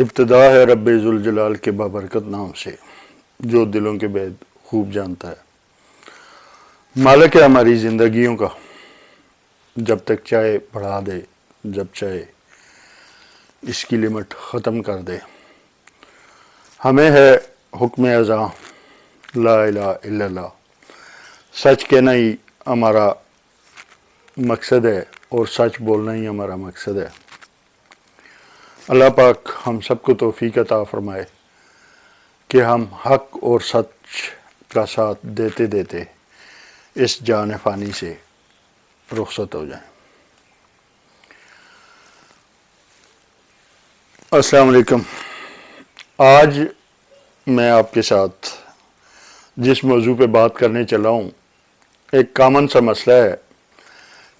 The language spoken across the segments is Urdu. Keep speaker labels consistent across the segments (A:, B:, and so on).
A: ابتدا ہے رب ذوالجلال کے بابرکت نام سے، جو دلوں کے بید خوب جانتا ہے۔ مالک ہے ہماری زندگیوں کا، جب تک چاہے بڑھا دے، جب چاہے اس کی لمٹ ختم کر دے۔ ہمیں ہے حکم ازاں لا الہ الا اللہ، سچ کہنا ہی ہمارا مقصد ہے اور سچ بولنا ہی ہمارا مقصد ہے۔ اللہ پاک ہم سب کو توفیق عطا فرمائے کہ ہم حق اور سچ کا ساتھ دیتے دیتے اس جان فانی سے رخصت ہو جائیں۔ السلام علیکم۔ آج میں آپ کے ساتھ جس موضوع پہ بات کرنے چلا ہوں ایک کامن سا مسئلہ ہے،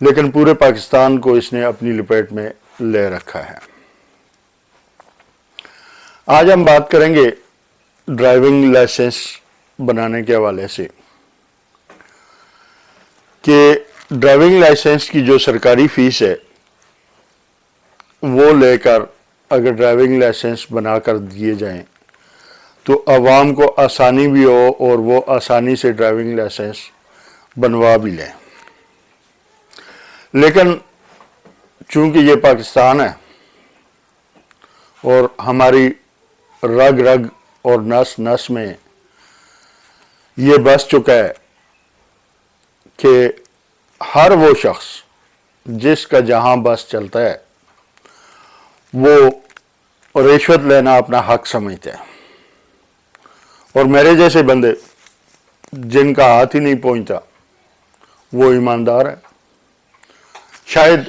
A: لیکن پورے پاکستان کو اس نے اپنی لپیٹ میں لے رکھا ہے۔ آج ہم بات کریں گے ڈرائیونگ لائسنس بنانے کے حوالے سے کہ ڈرائیونگ لائسنس کی جو سرکاری فیس ہے وہ لے کر اگر ڈرائیونگ لائسنس بنا کر دیے جائیں تو عوام کو آسانی بھی ہو اور وہ آسانی سے ڈرائیونگ لائسنس بنوا بھی لیں۔ لیکن چونکہ یہ پاکستان ہے اور ہماری رگ رگ اور نس نس میں یہ بس چکا ہے کہ ہر وہ شخص جس کا جہاں بس چلتا ہے وہ رشوت لینا اپنا حق سمجھتے ہیں، اور میرے جیسے بندے جن کا ہاتھ ہی نہیں پہنچتا وہ ایماندار ہے۔ شاید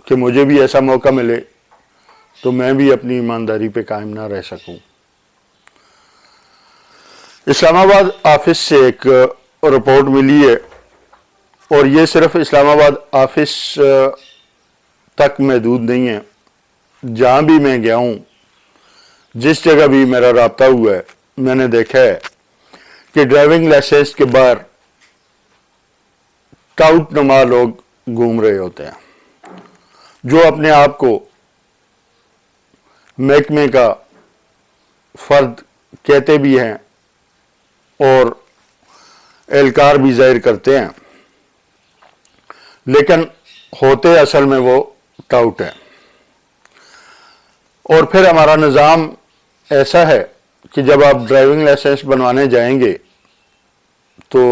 A: کہ مجھے بھی ایسا موقع ملے تو میں بھی اپنی ایمانداری پہ قائم نہ رہ سکوں۔ اسلام آباد آفس سے ایک رپورٹ ملی ہے، اور یہ صرف اسلام آباد آفس تک محدود نہیں ہے۔ جہاں بھی میں گیا ہوں، جس جگہ بھی میرا رابطہ ہوا ہے، میں نے دیکھا ہے کہ ڈرائیونگ لائسنس کے باہر ٹاؤٹ نما لوگ گھوم رہے ہوتے ہیں، جو اپنے آپ کو محکمے کا فرد کہتے بھی ہیں اور اہلکار بھی ظاہر کرتے ہیں، لیکن ہوتے اصل میں وہ ٹاؤٹ ہیں۔ اور پھر ہمارا نظام ایسا ہے کہ جب آپ ڈرائیونگ لائسنس بنوانے جائیں گے تو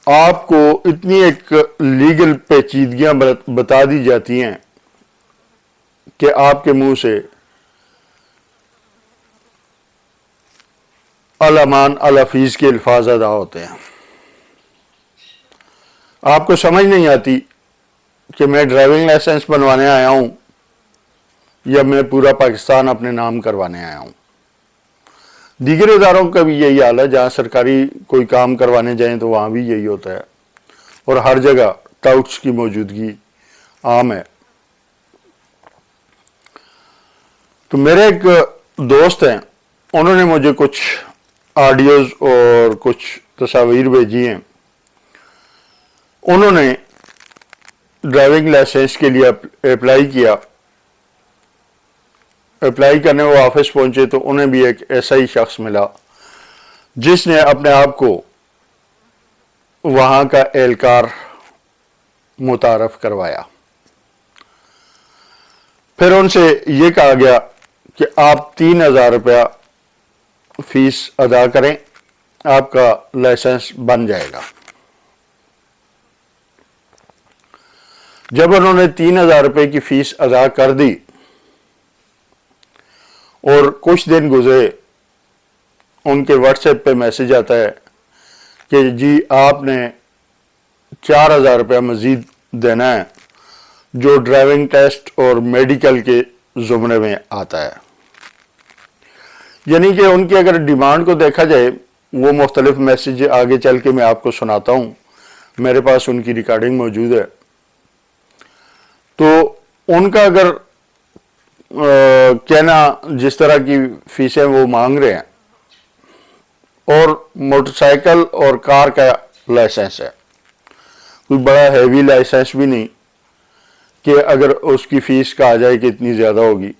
A: آپ کو اتنی ایک لیگل پیچیدگیاں بتا دی جاتی ہیں کہ آپ کے منہ سے الامان الافیظ کے الفاظ ادا ہوتے ہیں۔ آپ کو سمجھ نہیں آتی کہ میں ڈرائیونگ لائسنس بنوانے آیا ہوں یا میں پورا پاکستان اپنے نام کروانے آیا ہوں۔ دیگر اداروں کا بھی یہی حال ہے، جہاں سرکاری کوئی کام کروانے جائیں تو وہاں بھی یہی ہوتا ہے، اور ہر جگہ ٹاؤٹس کی موجودگی عام ہے۔ تو میرے ایک دوست ہیں، انہوں نے مجھے کچھ آڈیوز اور کچھ تصاویر بھیجی ہیں۔ انہوں نے ڈرائیونگ لائسنس کے لیے اپلائی کیا، اپلائی کرنے وہ آفس پہنچے تو انہیں بھی ایک ایسا ہی شخص ملا جس نے اپنے آپ کو وہاں کا اہلکار متعارف کروایا۔ پھر ان سے یہ کہا گیا کہ آپ 3,000 روپیہ فیس ادا کریں، آپ کا لائسنس بن جائے گا۔ جب انہوں نے 3,000 روپے کی فیس ادا کر دی اور کچھ دن گزرے، ان کے واٹس ایپ پہ میسج آتا ہے کہ جی آپ نے 4,000 روپیہ مزید دینا ہے، جو ڈرائیونگ ٹیسٹ اور میڈیکل کے زمرے میں آتا ہے۔ یعنی کہ ان کی اگر ڈیمانڈ کو دیکھا جائے، وہ مختلف میسج آگے چل کے میں آپ کو سناتا ہوں، میرے پاس ان کی ریکارڈنگ موجود ہے۔ تو ان کا اگر کہنا جس طرح کی فیسیں وہ مانگ رہے ہیں، اور موٹر سائیکل اور کار کا لائسنس ہے، کوئی بڑا ہیوی لائسنس بھی نہیں کہ اگر اس کی فیس کہا جائے کہ اتنی زیادہ ہوگی۔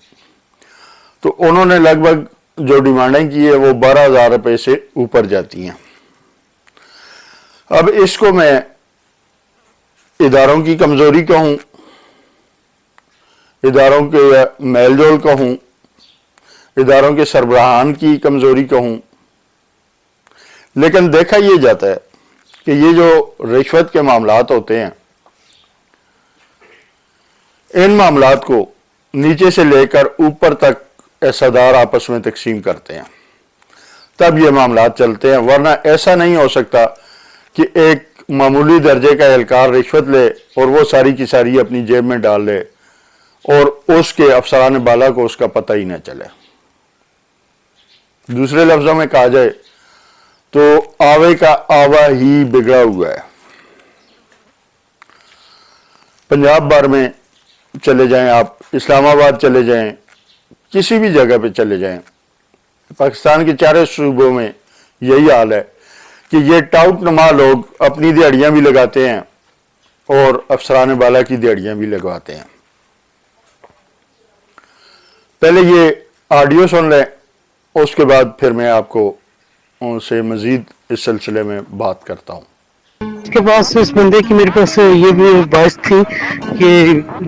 A: تو انہوں نے لگ بھگ جو ڈیمانڈیں کی ہے وہ 12,000 روپے سے اوپر جاتی ہیں۔ اب اس کو میں اداروں کی کمزوری کہوں، اداروں کے میل جول کہوں، اداروں کے سربراہان کی کمزوری کہوں، لیکن دیکھا یہ جاتا ہے کہ یہ جو رشوت کے معاملات ہوتے ہیں، ان معاملات کو نیچے سے لے کر اوپر تک ایسادار آپس میں تقسیم کرتے ہیں، تب یہ معاملات چلتے ہیں، ورنہ ایسا نہیں ہو سکتا کہ ایک معمولی درجے کا اہلکار رشوت لے اور وہ ساری کی ساری اپنی جیب میں ڈال لے اور اس کے افسران بالا کو اس کا پتہ ہی نہ چلے۔ دوسرے لفظوں میں کہا جائے تو آوے کا آوا ہی بگڑا ہوا ہے۔ پنجاب بھر میں چلے جائیں آپ، اسلام آباد چلے جائیں، کسی بھی جگہ پہ چلے جائیں، پاکستان کے چارے صوبوں میں یہی حال ہے کہ یہ ٹاؤٹ نما لوگ اپنی دیہڑیاں بھی لگاتے ہیں اور افسران بالا کی دیہڑیاں بھی لگواتے ہیں۔ پہلے یہ آڈیو سن لیں، اس کے بعد پھر میں آپ کو ان سے مزید اس سلسلے میں بات کرتا ہوں۔
B: اس کے بعد سے اس بندے کی میرے پاس یہ بھی باعث تھی کہ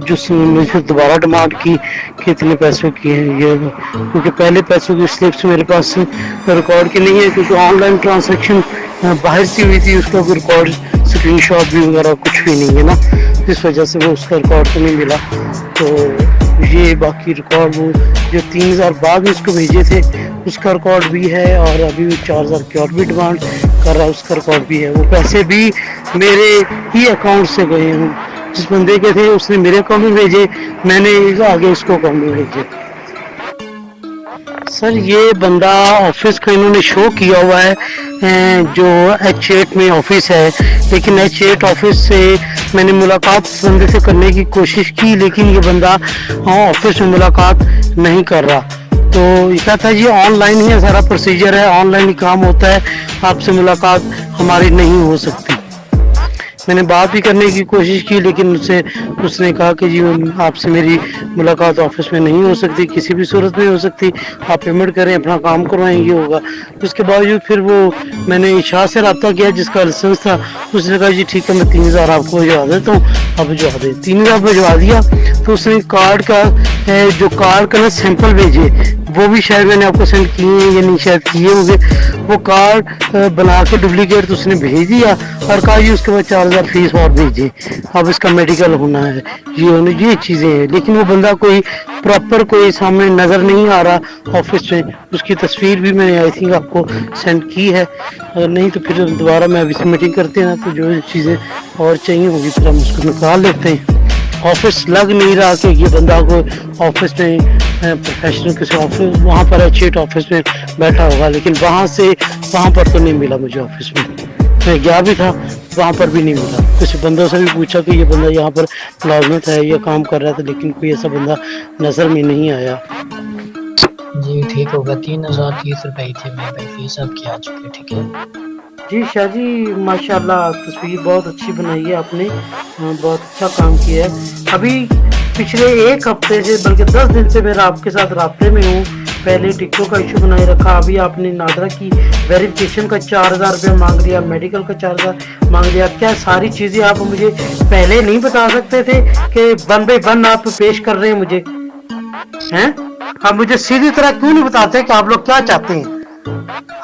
B: جس نے دوبارہ ڈیمانڈ کی کہ اتنے پیسوں کی ہیں یہ، کیونکہ پہلے پیسوں کی سلپس میرے پاس ریکارڈ کی نہیں ہے، کیونکہ آن لائن ٹرانزیکشن باہر سے ہوئی تھی، اس کا کوئی ریکارڈ اسکرین شاٹ بھی وغیرہ کچھ بھی نہیں ہے نا، اس وجہ سے وہ اس کا ریکارڈ تو نہیں ملا۔ تو یہ باقی ریکارڈ وہ جو 3,000 بعد اس کو بھیجے تھے اس کا ریکارڈ بھی ہے، اور ابھی 4,000 کی اور بھی ڈیمانڈ کر رہا ہے، اس کا ریکارڈ بھی ہے۔ وہ پیسے بھی میرے ہی اکاؤنٹ سے گئے ہیں، جس بندے کے تھے اس نے میرے اکاؤنٹ میں بھیجے، میں نے آگے اس کو اکاؤنٹ میں بھیجے۔ سر یہ بندہ آفس کا انہوں نے شو کیا ہوا ہے، جو H8 میں آفس ہے، لیکن H8 آفس سے میں نے ملاقات اس بندے سے کرنے کی کوشش کی، لیکن یہ بندہ آفس میں ملاقات نہیں کر رہا۔ تو یہ کہتا ہے جی آن لائن ہی سارا پروسیجر ہے، آن لائن ہی کام ہوتا ہے، آپ سے ملاقات ہماری نہیں ہو سکتی۔ میں نے بات بھی کرنے کی کوشش کی، لیکن اس نے کہا کہ جی آپ سے میری ملاقات آفس میں نہیں ہو سکتی، کسی بھی صورت میں ہو سکتی، آپ پیمنٹ کریں، اپنا کام کروائیں، یہ ہوگا۔ اس کے باوجود پھر وہ میں نے شاہ سے رابطہ کیا جس کا لائسنس تھا، اس نے کہا جی ٹھیک ہے میں 3,000 آپ کو بھجوا دیتا ہوں، آپ بھجوا دیں۔ 3,000 بھجوا دیا، تو اس نے کارڈ کا جو کارڈ کا نا سیمپل بھیجے، وہ بھی شاید میں نے آپ کو سینڈ کیے ہیں یا نہیں شاید کیے ہوں گے، وہ کارڈ بنا کے ڈپلیکیٹ اس نے بھیج دیا اور کہا جی اس کے بعد 4,000 فیس اور بھیجے، اب اس کا میڈیکل ہونا ہے، یہ چیزیں ہیں۔ لیکن وہ بندہ کوئی پراپر کوئی سامنے نظر نہیں آ رہا آفس میں، اس کی تصویر بھی میں نے آئی تھنک آپ کو سینڈ کی ہے، اگر نہیں تو پھر دوبارہ میں ابھی سے میٹنگ کرتے ہیں نا، تو جو چیزیں اور چاہیے ہوگی پھر ہم اس کو نکال لیتے ہیں۔ آفس لگ نہیں رہا کہ یہ بندہ کو آفس میں پروفیشنل کسی آفس وہاں پر H8 آفس میں بیٹھا ہوگا، لیکن وہاں پر تو نہیں ملا مجھے آفس میں، میں گیا بھی تھا وہاں پر بھی نہیں ملا۔ کچھ بندوں سے بھی پوچھا کہ یہ بندہ یہاں پر ملازمت ہے یا کام کر رہا تھا، لیکن کوئی ایسا بندہ نظر میں نہیں آیا۔
C: جی ٹھیک ہوگا، 3,030 روپے تھے میرے بھائی، فیس اب کی آ چکے، ٹھیک ہے
B: جی شاہ جی ماشاءاللہ تصویر بہت اچھی بنائی ہے آپ نے، بہت اچھا کام کیا ہے۔ ابھی پچھلے 1 ہفتے سے بلکہ 10 دن سے میں آپ کے ساتھ رابطے میں ہوں، پہلے ٹکٹوں کا ایشو بنائے رکھا، ابھی آپ نے نادرا کی ویریفیکیشن کا 4,000 روپے مانگ لیا، میڈیکل کا 4,000 مانگ لیا۔ کیا ساری چیزیں آپ مجھے پہلے نہیں بتا سکتے تھے کہ 1 بائی 1 آپ پیش کر رہے ہیں مجھے ہیں؟ آپ مجھے سیدھی طرح کیوں نہیں بتاتے کہ آپ لوگ کیا چاہتے ہیں؟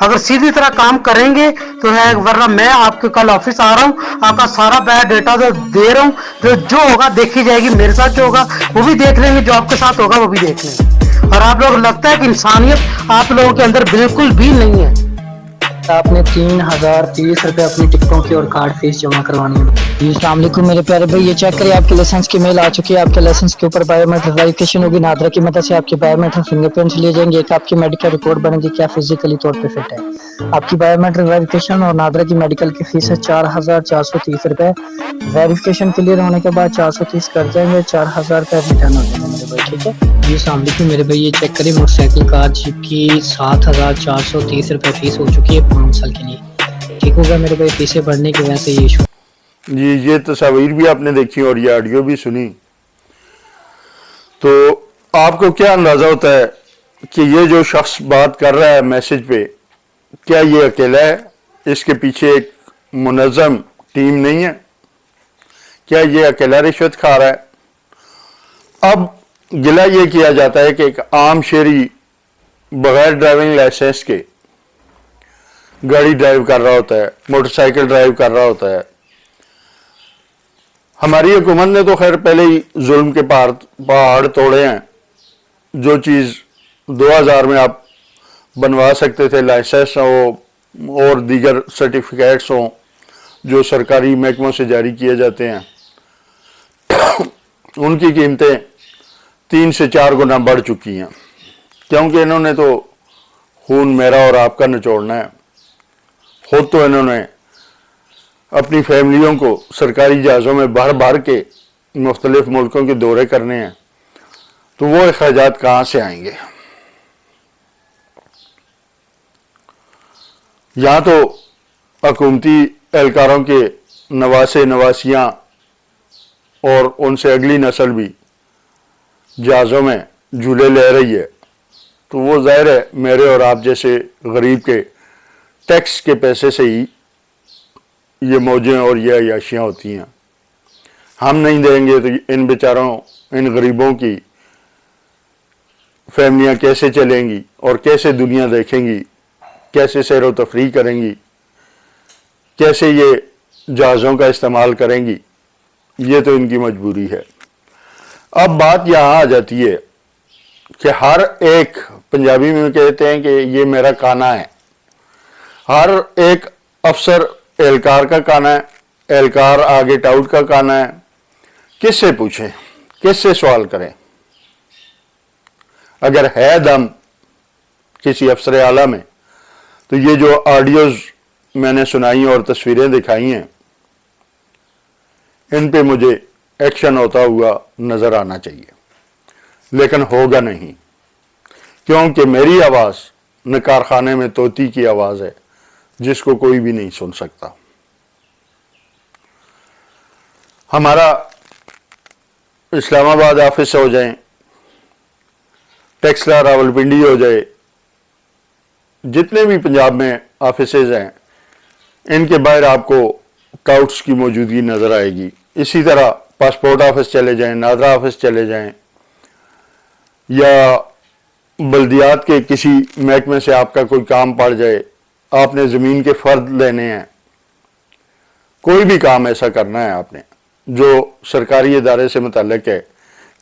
B: اگر سیدھی طرح کام کریں گے تو ہے، ورنہ میں آپ کے کل آفس آ رہا ہوں، آپ کا سارا بیڈ ڈیٹا دے رہا ہوں، جو ہوگا دیکھی جائے گی، میرے ساتھ جو ہوگا وہ بھی دیکھ لیں گے، جو آپ کے ساتھ ہوگا وہ بھی دیکھ لیں گے۔ اور آپ لوگ لگتا ہے کہ انسانیت آپ لوگوں کے اندر بالکل بھی نہیں ہے۔
C: آپ نے 3,030 روپے اپنی ٹکٹوں کی اور کارڈ فیس جمع کروانی ہے۔ جی السلام علیکم میرے پیارے بھائی، یہ چیک کریں آپ کے لائسنس کی میل آ چکی ہے، آپ کے لائسنس کے اوپر بایو میٹرک ویریفیکیشن ہوگی، نادرا کی مدد سے آپ کے بایو میٹرک فنگر پرنٹس لیے جائیں گے، ایک آپ کی میڈیکل رپورٹ بنے گی کیا فزیکلی طور پہ فٹ ہے۔ آپ کی بایو میٹرک ویریفیکیشن اور نادرا کی میڈیکل کی فیس ہے 4,430 روپے، ویریفیکیشن کلیئر ہونے کے بعد 430 کر جائیں گے، 4,000 روپے ریٹرن ہو جائیں گے میرے بھائی، ٹھیک ہے۔ جی السلام علیکم میرے بھائی، یہ چیک کریں موٹر سائیکل کار جیپ کی 7,430 روپے فیس ہو چکی ہے 5 سال کے لیے، ٹھیک ہوگا میرے بھائی، فیسیں بڑھنے کی وجہ سے یہ ایشو۔
A: جی یہ تصاویر بھی آپ نے دیکھی اور یہ آڈیو بھی سنی، تو آپ کو کیا اندازہ ہوتا ہے کہ یہ جو شخص بات کر رہا ہے میسج پہ، کیا یہ اکیلا ہے؟ اس کے پیچھے ایک منظم ٹیم نہیں ہے؟ کیا یہ اکیلا رشوت کھا رہا ہے؟ اب گلہ یہ کیا جاتا ہے کہ ایک عام شہری بغیر ڈرائیونگ لائسنس کے گاڑی ڈرائیو کر رہا ہوتا ہے، موٹر سائیکل ڈرائیو کر رہا ہوتا ہے۔ ہماری حکومت نے تو خیر پہلے ہی ظلم کے پہاڑ توڑے ہیں۔ جو چیز 2000 میں آپ بنوا سکتے تھے، لائسنس ہو اور دیگر سرٹیفکیٹس ہوں جو سرکاری محکموں سے جاری کیے جاتے ہیں، ان کی قیمتیں 3 سے 4 گنا بڑھ چکی ہیں، کیونکہ انہوں نے تو خون میرا اور آپ کا نچوڑنا ہے۔ خود تو انہوں نے اپنی فیملیوں کو سرکاری جہازوں میں بھر بھر کے مختلف ملکوں کے دورے کرنے ہیں، تو وہ اخراجات کہاں سے آئیں گے؟ یہاں تو حکومتی اہلکاروں کے نواسے نواسیاں اور ان سے اگلی نسل بھی جہازوں میں جھولے لے رہی ہے، تو وہ ظاہر ہے میرے اور آپ جیسے غریب کے ٹیکس کے پیسے سے ہی یہ موجیں اور یہ عیاشیاں ہوتی ہیں۔ ہم نہیں دیں گے تو ان بیچاروں، ان غریبوں کی فیملیاں کیسے چلیں گی اور کیسے دنیا دیکھیں گی، کیسے سیر و تفریح کریں گی، کیسے یہ جہازوں کا استعمال کریں گی؟ یہ تو ان کی مجبوری ہے۔ اب بات یہاں آ جاتی ہے کہ ہر ایک، پنجابی میں کہتے ہیں کہ یہ میرا کانا ہے، ہر ایک افسر اہلکار کا کانا ہے، اہلکار آگے ٹاؤٹ کا کانا ہے۔ کس سے پوچھیں، کس سے سوال کریں؟ اگر ہے دم کسی افسر اعلیٰ میں تو یہ جو آڈیوز میں نے سنائی اور تصویریں دکھائی ہیں، ان پہ مجھے ایکشن ہوتا ہوا نظر آنا چاہیے، لیکن ہوگا نہیں، کیونکہ میری آواز نہ کارخانے میں طوطی کی آواز ہے جس کو کوئی بھی نہیں سن سکتا۔ ہمارا اسلام آباد آفس ہو جائیں، ٹیکسلا راولپنڈی ہو جائے، جتنے بھی پنجاب میں آفیسز ہیں، ان کے باہر آپ کو ٹاؤٹس کی موجودگی نظر آئے گی۔ اسی طرح پاسپورٹ آفس چلے جائیں، نادرا آفس چلے جائیں، یا بلدیات کے کسی محکمے سے آپ کا کوئی کام پڑ جائے، آپ نے زمین کے فرد لینے ہیں، کوئی بھی کام ایسا کرنا ہے آپ نے جو سرکاری ادارے سے متعلق ہے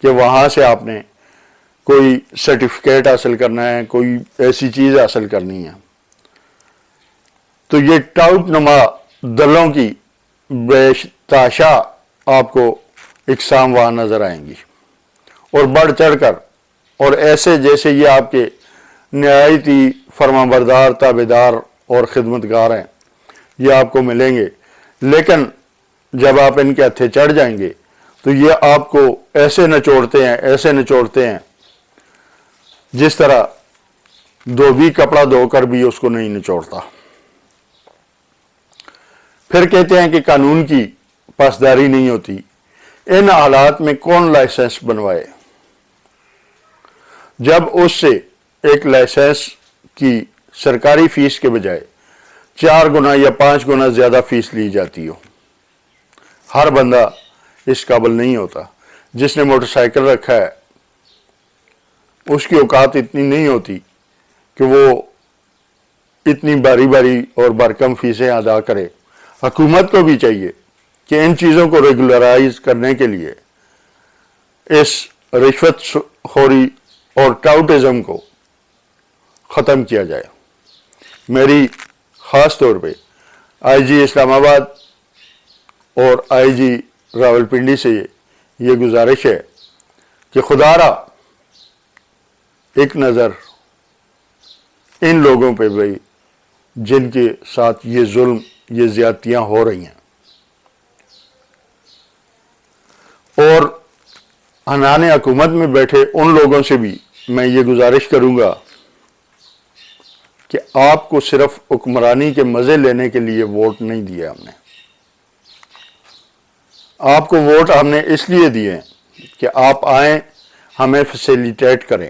A: کہ وہاں سے آپ نے کوئی سرٹیفکیٹ حاصل کرنا ہے، کوئی ایسی چیز حاصل کرنی ہے، تو یہ ٹاؤٹ نما دلوں کی بے تحاشا آپ کو اقسام وہاں نظر آئیں گی، اور بڑھ چڑھ کر، اور ایسے جیسے یہ آپ کے نہایتی فرمانبردار، تابعدار اور خدمتگار ہیں، یہ آپ کو ملیں گے۔ لیکن جب آپ ان کے ہتھے چڑھ جائیں گے تو یہ آپ کو ایسے نچوڑتے ہیں، ایسے نچوڑتے ہیں جس طرح دھوبی کپڑا دھو کر بھی اس کو نہیں نچوڑتا۔ پھر کہتے ہیں کہ قانون کی پاسداری نہیں ہوتی۔ ان حالات میں کون لائسنس بنوائے جب اس سے ایک لائسنس کی سرکاری فیس کے بجائے 4 گنا یا 5 گنا زیادہ فیس لی جاتی ہو؟ ہر بندہ اس قابل نہیں ہوتا۔ جس نے موٹر سائیکل رکھا ہے اس کی اوقات اتنی نہیں ہوتی کہ وہ اتنی باری باری اور برکم فیسیں ادا کرے۔ حکومت کو بھی چاہیے کہ ان چیزوں کو ریگولرائز کرنے کے لیے اس رشوت خوری اور ٹاؤٹزم کو ختم کیا جائے۔ میری خاص طور پہ آئی جی اسلام آباد اور آئی جی راولپنڈی سے یہ گزارش ہے کہ خدا را ایک نظر ان لوگوں پہ بھی جن کے ساتھ یہ ظلم، یہ زیادتیاں ہو رہی ہیں، اور عنان حکومت میں بیٹھے ان لوگوں سے بھی میں یہ گزارش کروں گا کہ آپ کو صرف حکمرانی کے مزے لینے کے لیے ووٹ نہیں دیے ہم نے، آپ کو ووٹ ہم نے اس لیے دیے کہ آپ آئیں، ہمیں فیسیلیٹیٹ کریں،